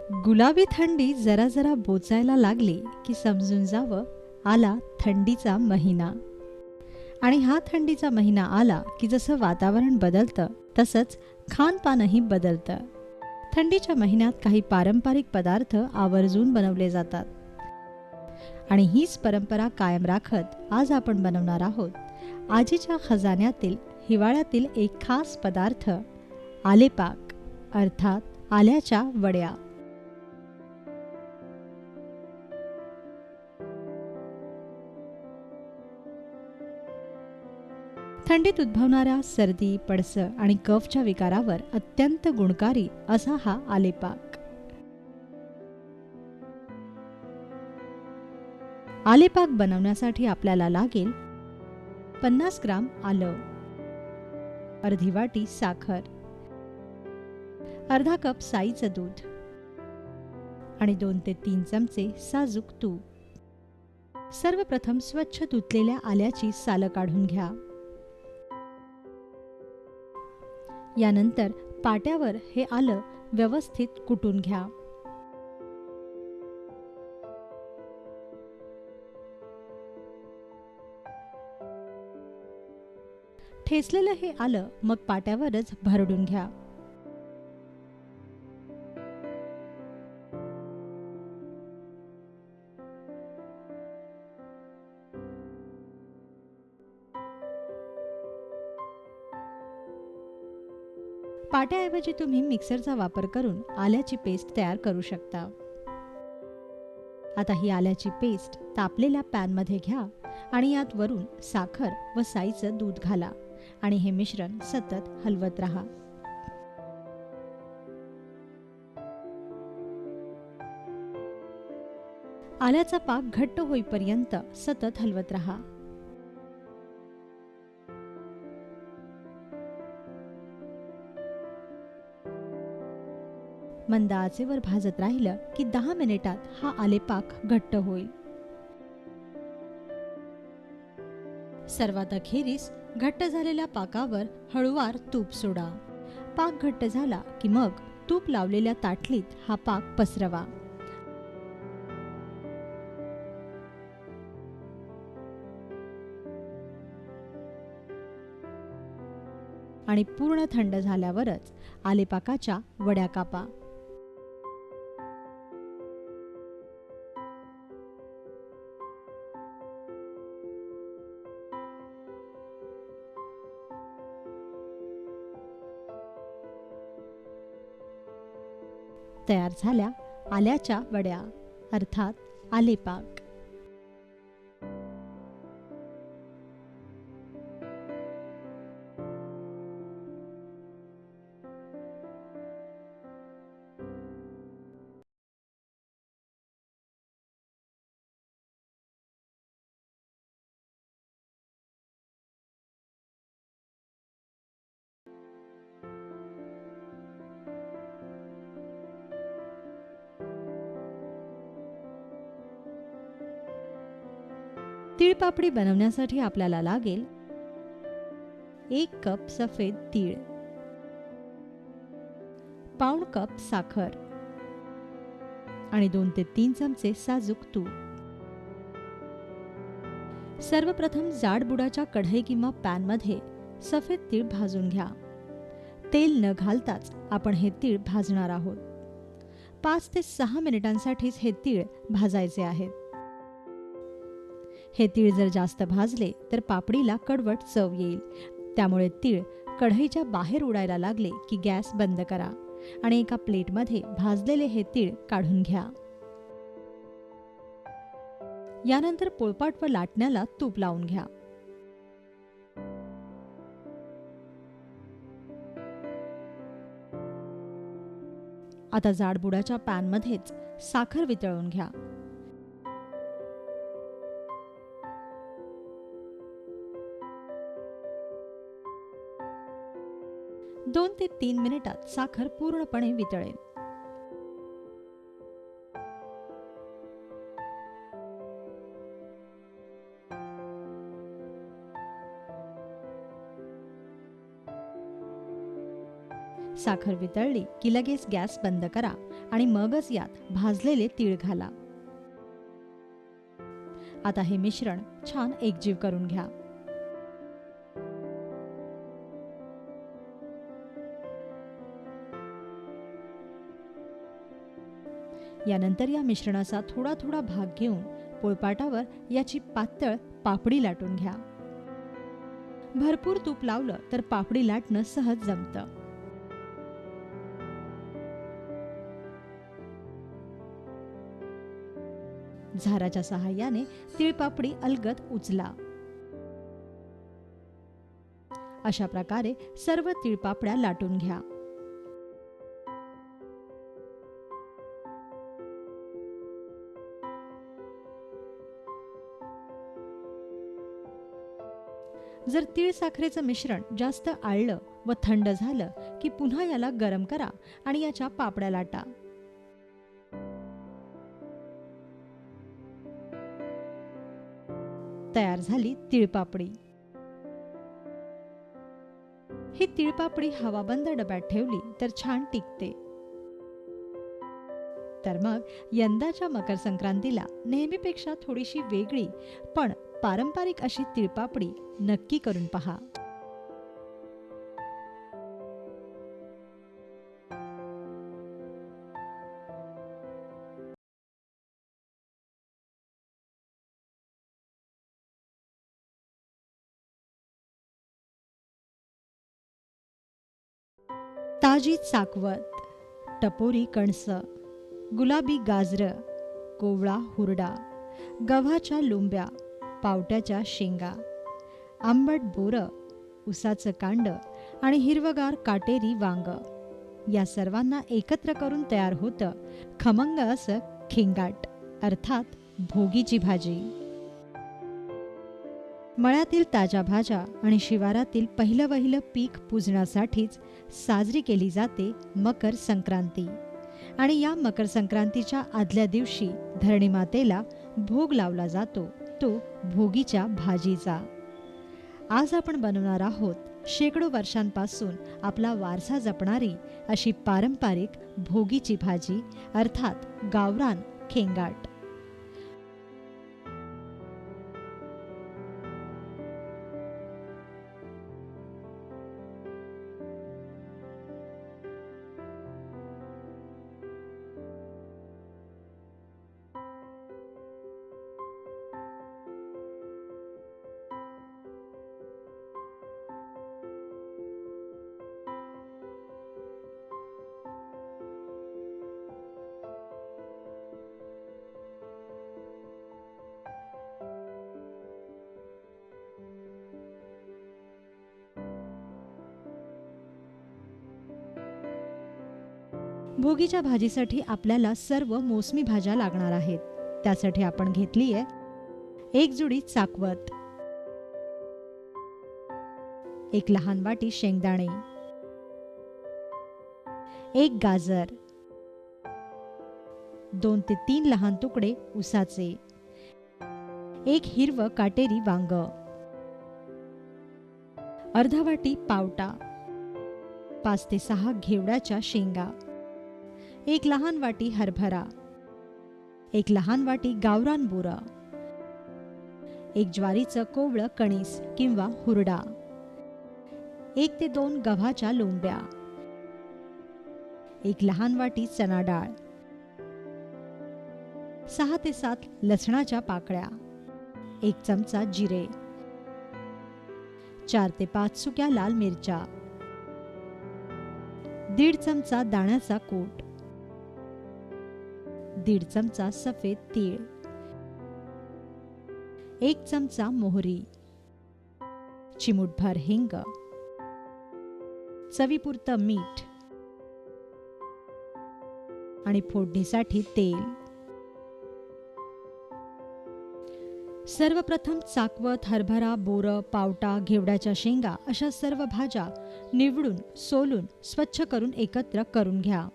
गुलाबी थंडी जरा जरा बोचायला लागली की समजून जावं आला थंडीचा महिना. आणि हा थंडीचा महिना आला की जसं वातावरण बदलतं तसंच खानपानही बदलतं. थंडीच्या महिन्यात काही पारंपरिक पदार्थ आवर्जून बनवले जातात आणि हीच परंपरा कायम राखत आज आपण बनवणार आहोत आजीच्या खजान्यातील हिवाळ्यातील एक खास पदार्थ, आलेपाक अर्थात आल्याच्या वड्या. थंडीत उद्भवणाऱ्या सर्दी, पडसं आणि कफच्या विकारावर अत्यंत गुणकारी असा हा आलेपाक. आलेपाक बनवण्यासाठी आपल्याला लागेल 50 ग्राम आलं, अर्धी वाटी साखर, अर्धा कप साईचं दूध आणि 2 ते 3 चमचे साजूक तूप. सर्वप्रथम स्वच्छ धुतलेल्या आल्याची सालं काढून घ्या. यानंतर पाट्यावर हे आलं व्यवस्थित कुटून घ्या. ठेचलेलं हे आलं मग पाट्यावरच भरडून घ्या. पाट्याऐवजी तुम्ही मिक्सरचा वापर करून आल्याची पेस्ट तयार करू शकता. आता ही आल्याची पेस्ट तापलेल्या पॅनमध्ये घ्या आणि यात वरून साखर व साईचं दूध घाला आणि हे मिश्रण सतत हलवत राहा. आल्याचा पाक घट्ट होईपर्यंत सतत हलवत राहा. मंद आचेवर भाजत राहिलं की 10 मिनिटात हा आलेपाक घट्ट होईल. सर्वात अखेरीस घट्ट झालेल्या पाकावर हळूवार तूप सोडा. पाक घट्ट झाला की मग तूप लावलेल्या ताटलीत हा पाक पसरवा. आणि पूर्ण थंड झाल्यावरच आलेपाकाच्या वड्या कापा. 'तयार झाल्या आल्याच्या वड्या अर्थात आलेपाक. तीळपापडी बनवण्यासाठी आपल्याला लागेल 1 कप सफेद तीळ, पाऊण कप साखर आणि 2 ते 3 चमचे साजूक तूप. सर्वप्रथम जाड बुडाच्या कढई किंवा पॅनमध्ये सफेद तीळ भाजून घ्या. तेल न घालताच आपण हे तीळ भाजणार आहोत. 5 ते 6 मिनिटांसाठीच हे तीळ भाजायचे आहेत. हे तीळ जर जास्त भाजले तर पापडीला कडवट चव येईल. त्यामुळे तीळ कढईच्या बाहेर उडायला लागले की गॅस बंद करा आणि एका प्लेटमध्ये भाजलेले हे तीळ काढून घ्या. यानंतर पोळपाट व लाटण्याला तूप लावून घ्या. आता जाडबुडाच्या पॅनमध्येच साखर वितळून घ्या. 2 ते 3 मिनिटात साखर पूर्णपणे वितळेल. साखर वितळली की लगेच गॅस बंद करा आणि मगच यात भाजलेले तीळ घाला. आता हे मिश्रण छान एकजीव करून घ्या. यानंतर या मिश्रणाचा थोडा थोडा भाग घेऊन पोळपाटावर याची पातळ पापडी लाटून घ्या. भरपूर तूप लावलं तर पापडी लाटणं सहज जमतं. झाराच्या सहाय्याने तिळपापडी अलगद उचला. अशा प्रकारे सर्व तिळपापड्या लाटून घ्या. जर तीळ साखरेचं मिश्रण जास्त आळलं व थंड झालं की पुन्हा याला गरम करा आणि याच्या पापड्या लाटा. तयार झाली तिळपापडी. ही तिळपापडी हवाबंद डब्यात ठेवली तर छान टिकते. तर मग यंदाच्या मकर संक्रांतीला नेहमीपेक्षा थोडीशी वेगळी पण पारंपरिक अशी तिळपापडी नक्की करून पहा. ताजी चाकवत, टपोरी कणस, गुलाबी गाजरं, कोवळा हुरडा, गव्हाच्या लोंब्या, पावट्याच्या शेंगा, आंबट बोरं, उसाचं कांड आणि हिरवगार काटेरी वांग या सर्वांना एकत्र करून तयार होतं खमंग असं खिंगाट अर्थात भोगीची भाजी. मळ्यातील ताज्या भाज्या आणि शिवारातील पहिलं वहिलं पीक पूजण्यासाठीच साजरी केली जाते मकर संक्रांती. आणि या मकर संक्रांतीच्या आदल्या दिवशी धरणी मातेला भोग लावला जातो तो भोगीच्या भाजीचा. आज आपण बनवणार आहोत शेकडो वर्षांपासून आपला वारसा जपणारी अशी पारंपरिक भोगीची भाजी अर्थात गावरान खेंगाट. भोगीच्या भाजीसाठी आपल्याला सर्व मोसमी भाज्या लागणार आहेत. त्यासाठी आपण घेतली आहे 1 जुडी चाकवत, 1 लहान वाटी शेंगदाणे, 1 गाजर, 2 ते 3 लहान तुकडे उसाचे, 1 हिरवं काटेरी वांग, अर्धा वाटी पावटा, 5 ते 6 घेवड्याच्या शेंगा, 1 लहान वाटी हरभरा, 1 लहान वाटी गावरान बोरं, 1 ज्वारीचं कोवळं कणीस किंवा हुरडा, 1 ते 2 गव्हाच्या लोंब्या, 1 लहान वाटी चना डाळ, 6 ते 7 लसणाच्या पाकळ्या, 1 चमचा जिरे, 4 ते 5 सुक्या लाल मिरच्या, 1.5 चमचा दाण्याचा कूट, 1.5 चमचा सफेद तीळ, 1 चमचा मोहरी, चिमूटभर हिंग, चवीपुरतं मीठ आणि फोडणीसाठी तेल. सर्वप्रथम चाकवत, हरभरा, बोरं, पावटा, घेवड्याच्या शेंगा अशा सर्व भाज्या निवडून सोलून स्वच्छ करून एकत्र करून घ्या.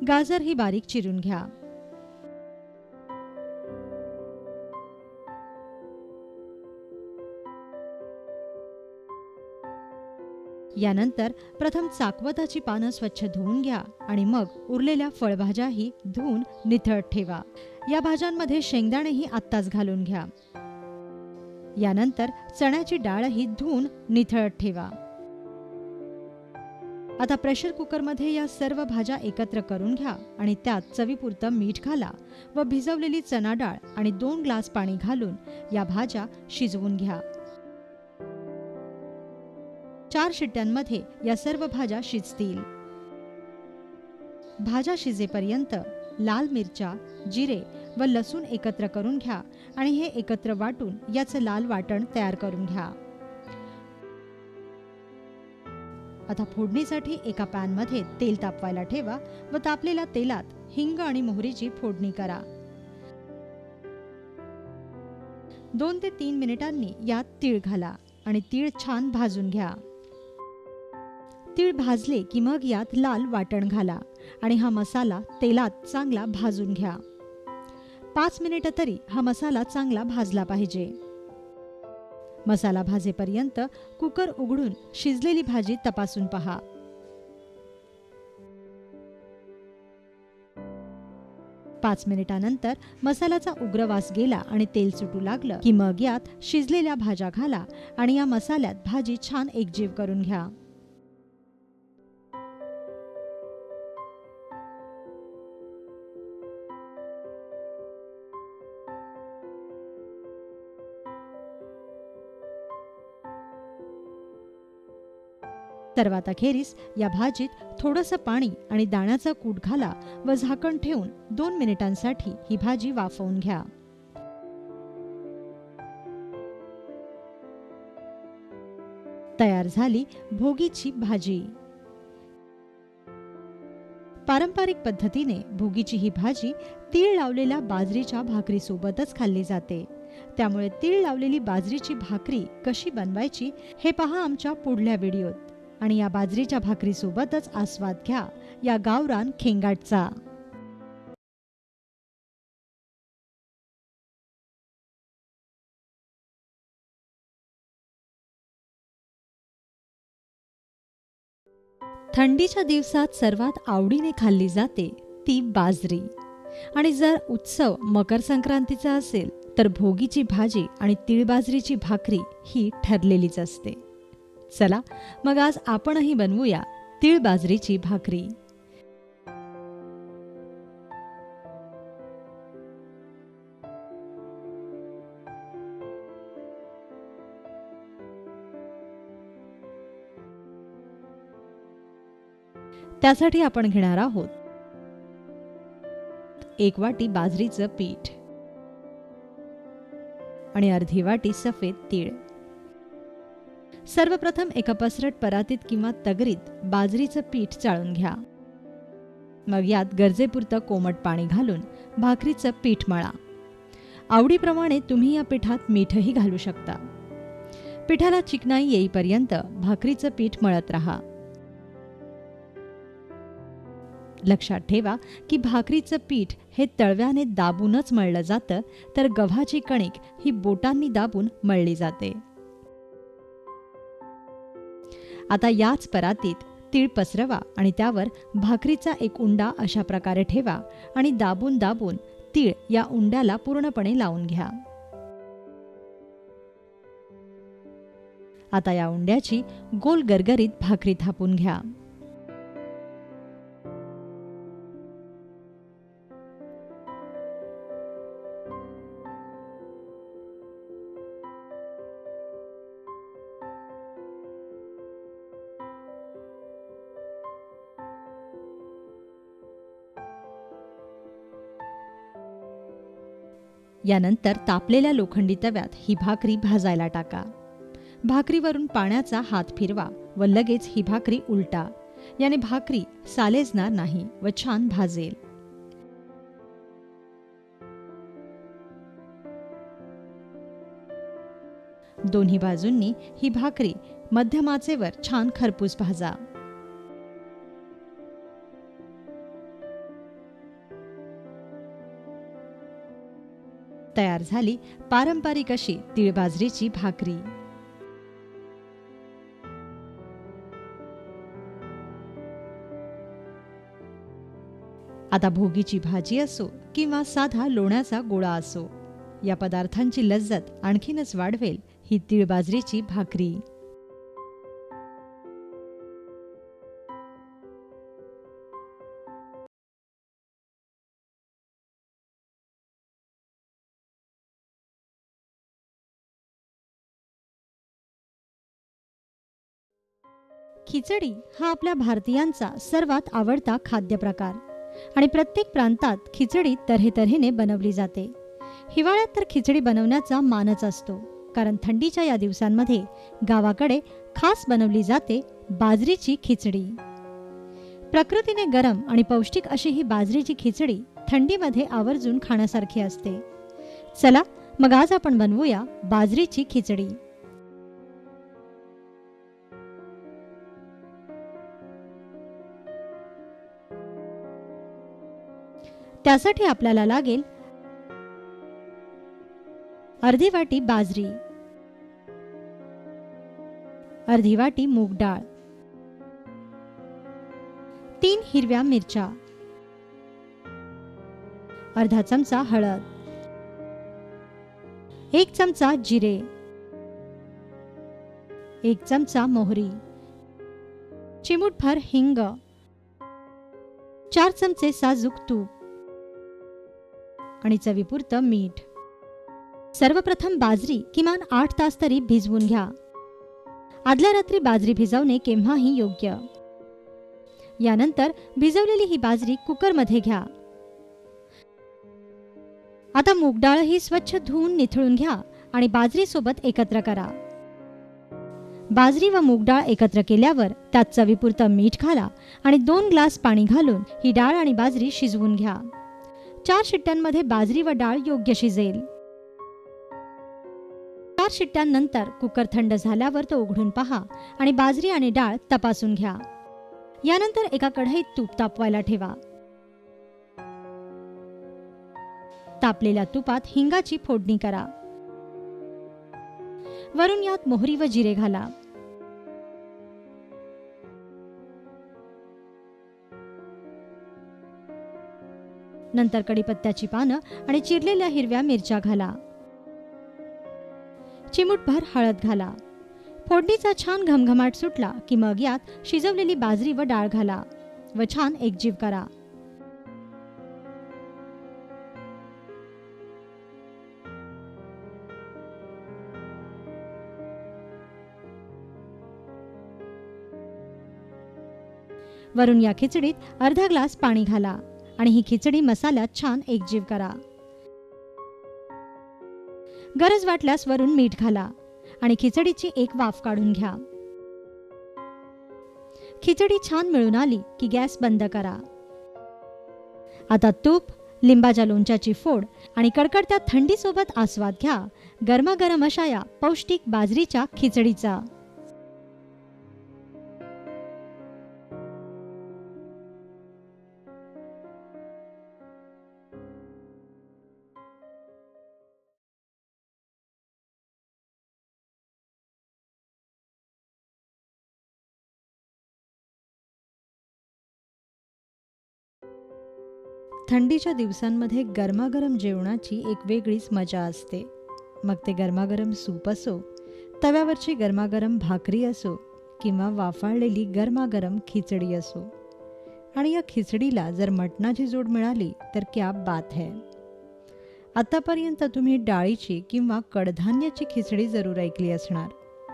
गाजर ही बारीक चिरून घ्या. यानंतर प्रथम चाकवताची पानं स्वच्छ धुवून घ्या आणि मग उरलेल्या फळभाज्याही धुवून निथळत ठेवा. या भाज्यांमध्ये शेंगदाणेही आत्ताच घालून घ्या. यानंतर चण्याची डाळही धुवून निथळत ठेवा. आता प्रेशर कुकरमध्ये या सर्व भाज्या एकत्र करून घ्या आणि त्यात चवीपुरतं मीठ घाला व भिजवलेली चणा डाळ आणि 2 ग्लास पाणी घालून या भाज्या शिजवून घ्या. 4 शिट्ट्यांमध्ये या सर्व भाज्या शिजतील. भाज्या शिजेपर्यंत लाल मिरच्या, जिरे व लसूण एकत्र करून घ्या आणि हे एकत्र वाटून याचं लाल वाटण तयार करून घ्या. आता फोडणीसाठी एका पॅनमध्ये तेल तापवायला ठेवा व तापलेल्या तेलात हिंग आणि मोहरीची फोडणी करा. 2 ते 3 मिनिटांनी यात तीळ घाला आणि तीळ छान भाजून घ्या. तीळ भाजले की मग यात लाल वाटण घाला आणि हा मसाला तेलात चांगला भाजून घ्या. 5 मिनिटं तरी हा मसाला चांगला भाजला पाहिजे. मसाला भाजेपर्यंत कुकर उघडून शिजलेली भाजी तपासून पहा. पाच मिनिटानंतर मसाल्याचा उग्र वास गेला आणि तेल सुटू लागलं की मग यात शिजलेल्या भाज्या घाला आणि या मसाल्यात भाजी छान एकजीव करून घ्या. सर्वात अखेरीस या भाजीत थोडंसं पाणी आणि दाण्याचा कूट घाला व झाकण ठेवून 2 मिनिटांसाठी ही भाजी वाफवून घ्या. तयार झाली भोगीची भाजी. पारंपरिक पद्धतीने भोगीची ही भाजी तीळ लावलेल्या बाजरीच्या भाकरीसोबतच खाल्ली जाते. त्यामुळे तीळ लावलेली बाजरीची भाकरी कशी बनवायची हे पहा आमच्या पुढल्या व्हिडिओत. आणि या बाजरीच्या भाकरीसोबतच आस्वाद घ्या या गावरान खेंगाटचा. थंडीच्या दिवसात सर्वात आवडीने खाल्ली जाते ती बाजरी. आणि जर उत्सव मकर संक्रांतीचा असेल तर भोगीची भाजी आणि तीळ बाजरीची भाकरी ही ठरलेलीच असते. चला मग आज आपणही बनवूया तीळ बाजरीची भाकरी. त्यासाठी आपण घेणार आहोत 1 वाटी बाजरीचं पीठ आणि अर्धी वाटी सफेद तीळ. सर्वप्रथम एका पसरट परातीत किंवा तगरीत बाजरीचं पीठ चाळून घ्या. मग यात गरजेपुरतं कोमट पाणी घालून भाकरीचं पीठ मळा. आवडीप्रमाणे तुम्ही या पिठात मीठही घालू शकता. पिठाला चिकनाई येईपर्यंत भाकरीचं पीठ मळत राहा. लक्षात ठेवा की भाकरीचं पीठ हे तळव्याने दाबूनच मळलं जातं, तर गव्हाची कणिक ही बोटांनी दाबून मळली जाते. आता याच परातीत तीळ पसरवा आणि त्यावर भाकरीचा एक उंडा अशा प्रकारे ठेवा आणि दाबून दाबून तीळ या उंड्याला पूर्णपणे लावून घ्या. आता या उंड्याची गोल गरगरीत भाकरी थापून घ्या. यानंतर तापलेल्या लोखंडी तव्यात ही भाकरी भाजायला टाका. भाकरीवरून पाण्याचा हात फिरवा व लगेच ही भाकरी उलटा. याने भाकरी सालेजणार नाही व छान भाजेल. दोन्ही बाजूंनी ही भाकरी मध्यम आचेवर छान खरपूस भाजा. तयार झाली पारंपरिक अशी तीळ बाजरीची भाकरी. आता भोगीची भाजी असो किंवा साधा लोण्याचा गोळा असो, या पदार्थांची लज्जत आणखीनच वाढवेल ही तीळ बाजरीची भाकरी. खिचडी हा आपल्या भारतीयांचा सर्वात आवडता खाद्यप्रकार आणि प्रत्येक प्रांतात खिचडी तऱ्हेतऱ्हेने बनवली जाते. हिवाळ्यात तर खिचडी बनवण्याचा मानच असतो, कारण थंडीच्या या दिवसांमध्ये गावाकडे खास बनवली जाते बाजरीची खिचडी. प्रकृतीने गरम आणि पौष्टिक अशी ही बाजरीची खिचडी थंडीमध्ये आवर्जून खाण्यासारखी असते. चला मग आज आपण बनवूया बाजरीची खिचडी. त्यासाठी आपल्याला लागेल अर्धी वाटी बाजरी, अर्धी वाटी मूग डाळ, 3 हिरव्या मिरच्या, अर्धा चमचा हळद, 1 चमचा जिरे, 1 चमचा मोहरी, चिमूटभर हिंग, 4 चमचे साजूक तूप आणि चवीपुरतं मीठ. सर्वप्रथम बाजरी किमान 8 तास तरी भिजवून घ्या. आदल्या रात्री बाजरी भिजवणे केव्हाही योग्य. यानंतर भिजवलेली ही बाजरी कुकरमध्ये घ्या. आता मूग डाळही स्वच्छ धुवून निथळून घ्या आणि बाजरी सोबत एकत्र करा. बाजरी व मूग डाळ एकत्र केल्यावर त्यात चवीपुरतं मीठ घाला आणि 2 ग्लास पाणी घालून ही डाळ आणि बाजरी शिजवून घ्या. 4 शिट्ट्यांमध्ये बाजरी व डाळ योग्य शिजेल. 4 शिट्ट्यांनंतर कुकर थंड झाल्यावर तो उघडून पहा आणि बाजरी आणि डाळ तपासून घ्या. यानंतर एका कढईत तूप तापवायला ठेवा. तापलेल्या तुपात हिंगाची फोडणी करा. वरून यात मोहरी व जिरे घाला. नंतर कढीपत्त्याची पानं आणि चिरलेल्या हिरव्या मिरच्या घाला. चिमूटभर हळद घाला. फोडणीचा छान घमघमाट सुटला की मग यात शिजवलेली बाजरी व डाळ घाला व छान एकजीव करा. वरून या खिचडीत अर्धा ग्लास पाणी घाला आणि ही खिचडी मसाल्यात छान एकजीव करा. गरज वाटल्यास वरून मीठ घाला आणि खिचडीची एक वाफ काढून घ्या. खिचडी छान मिळून आली की गॅस बंद करा. आता तूप, लिंबाच्या लोणच्याची फोड आणि कडकडत्या थंडीसोबत आस्वाद घ्या गरमागरम अशा या पौष्टिक बाजरीच्या खिचडीचा. थंडीच्या दिवसांमध्ये गरमागरम जेवणाची एक वेगळीच मजा असते. मग ते गरमागरम सूप असो, तव्यावरची गरमागरम भाकरी असो किंवा वाफाळलेली गरमागरम खिचडी असो. आणि या खिचडीला जर मटणाची जोड मिळाली तर क्या बात है. आतापर्यंत तुम्ही डाळीची किंवा कडधान्याची खिचडी जरूर ऐकली असणार,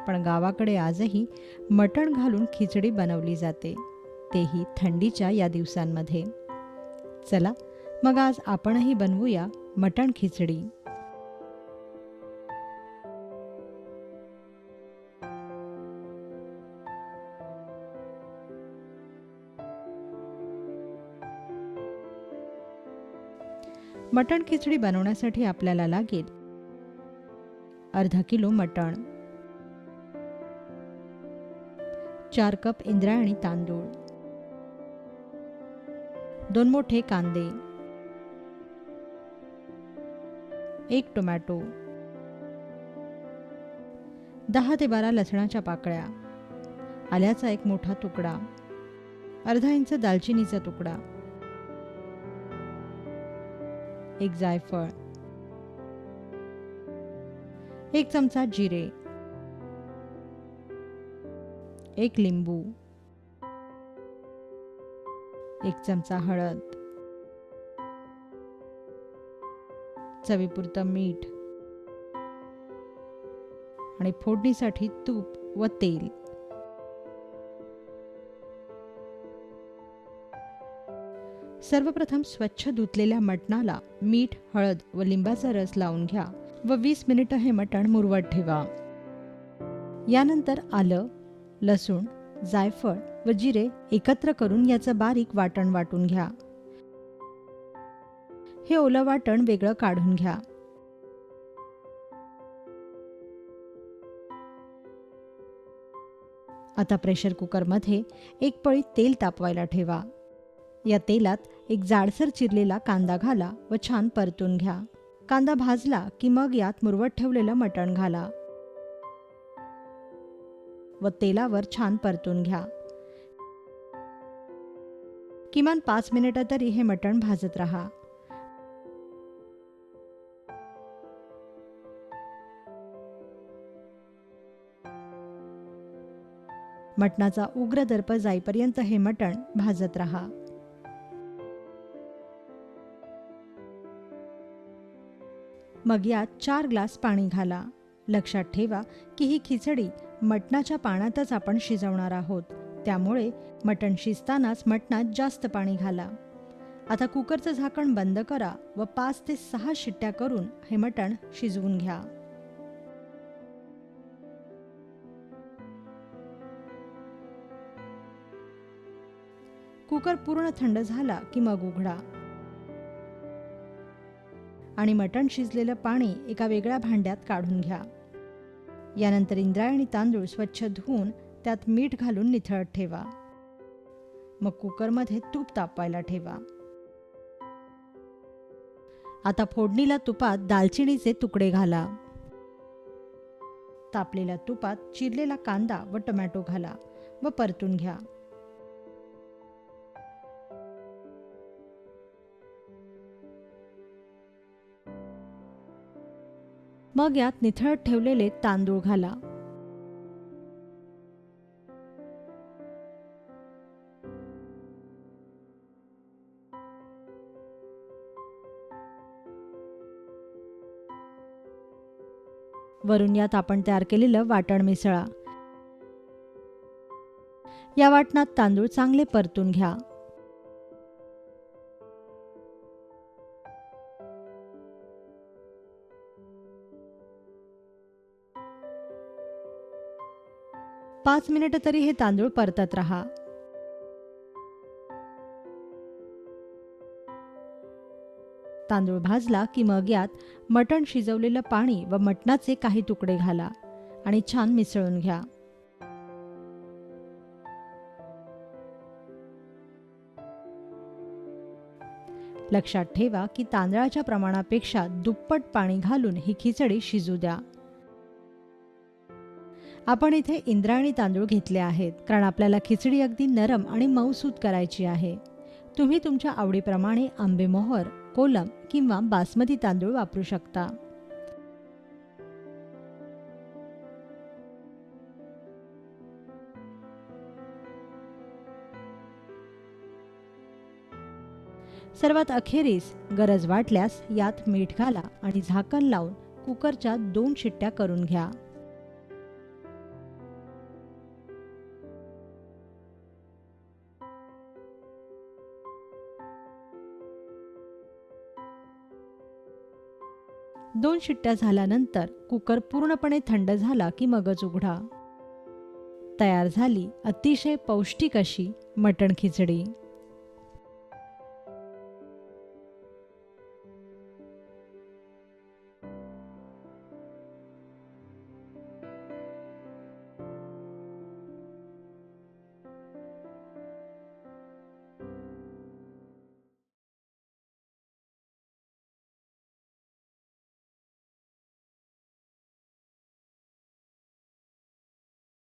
पण गावाकडे आजही मटण घालून खिचडी बनवली जाते, तेही थंडीच्या या दिवसांमध्ये. चला मग आज आपणही बनवूया मटण खिचडी. मटण खिचडी बनवण्यासाठी आपल्याला लागेल अर्धा किलो मटण, 4 कप इंद्रायणी तांदूळ, 2 मोठे कांदे, 1 टोमॅटो, 10 ते 12 लसणाच्या पाकळ्या, आल्याचा 1 मोठा तुकडा, अर्धा इंच दालचिनीचा तुकडा, एक जायफळ, 1 चमचा जिरे, 1 लिंबू, 1 चमचा हळद, चवीपुरतं मीठ आणि फोडणीसाठी तूप व तेल. सर्वप्रथम स्वच्छ धुतलेल्या मटणाला मीठ, हळद व लिंबाचा रस लावून घ्या व 20 मिनिटं हे मटण मुरवत ठेवा. यानंतर आलं, लसूण, जायफळ व जिरे एकत्र करून याचं बारीक वाटण वाटून घ्या. हे ओलं वाटण वेगळं काढून घ्या. आता प्रेशर कुकरमध्ये 1 पळी तेल तापवायला ठेवा. या तेलात एक जाडसर चिरलेला कांदा घाला व छान परतून घ्या. कांदा भाजला की मग यात मुरवत ठेवलेलं मटण घाला व तेलावर छान परतून घ्या. किमान 5 मिनिटं तरी हे मटण भाजत राहा. मटणाचा उग्र दर्प जाईपर्यंत हे मटण भाजत राहा. मग यात 4 ग्लास पाणी घाला. लक्षात ठेवा की ही खिचडी मटणाच्या पाण्यातच आपण शिजवणार आहोत, त्यामुळे मटण शिजतानाच मटणात जास्त पाणी घाला. आता कुकरचं झाकण बंद करा व 5 ते 6 शिट्ट्या करून हे मटण शिजवून घ्या. कुकर पूर्ण थंड झाला की मग उघडा आणि मटण शिजलेलं पाणी एका वेगळ्या भांड्यात काढून घ्या. यानंतर इंद्रायणी तांदूळ स्वच्छ धुवून त्यात मीठ घालून निथळत ठेवा. मग कुकरमध्ये तूप तापवायला ठेवा. आता फोडणीला तुपात दालचिनीचे तुकडे घाला. तापलेल्या तुपात चिरलेला कांदा व टोमॅटो घाला व परतून घ्या. मग यात निथळत ठेवलेले तांदूळ घाला. वरून यात आपण तयार केलेलं वाटण मिसळा. या वाटणात तांदूळ चांगले परतून घ्या. पाच मिनिटं तरी हे तांदूळ परतत राहा. तांदूळ भाजला की मग यात मटण शिजवलेलं पाणी व मटणाचे काही तुकडे घाला आणि छान मिसळून घ्या. लक्षात ठेवा की तांदळाच्या प्रमाणापेक्षा दुप्पट पाणी घालून ही खिचडी शिजू द्या. आपण इथे इंद्रायणी तांदूळ घेतले आहेत, कारण आपल्याला खिचडी अगदी नरम आणि मऊसूत करायची आहे. तुम्ही तुमच्या आवडीप्रमाणे आंबेमोहोर, कोलम किंवा बासमती तांदूळ वापरू शकता. सर्वात अखेरीस गरज वाटल्यास यात मीठ घाला आणि झाकण लावून कुकरच्या 2 शिट्ट्या करून घ्या. दोन शिट्ट्या झाल्यानंतर कुकर पूर्णपणे थंड झाला की मगच उघडा. तयार झाली अतिशय पौष्टिक अशी मटण खिचडी.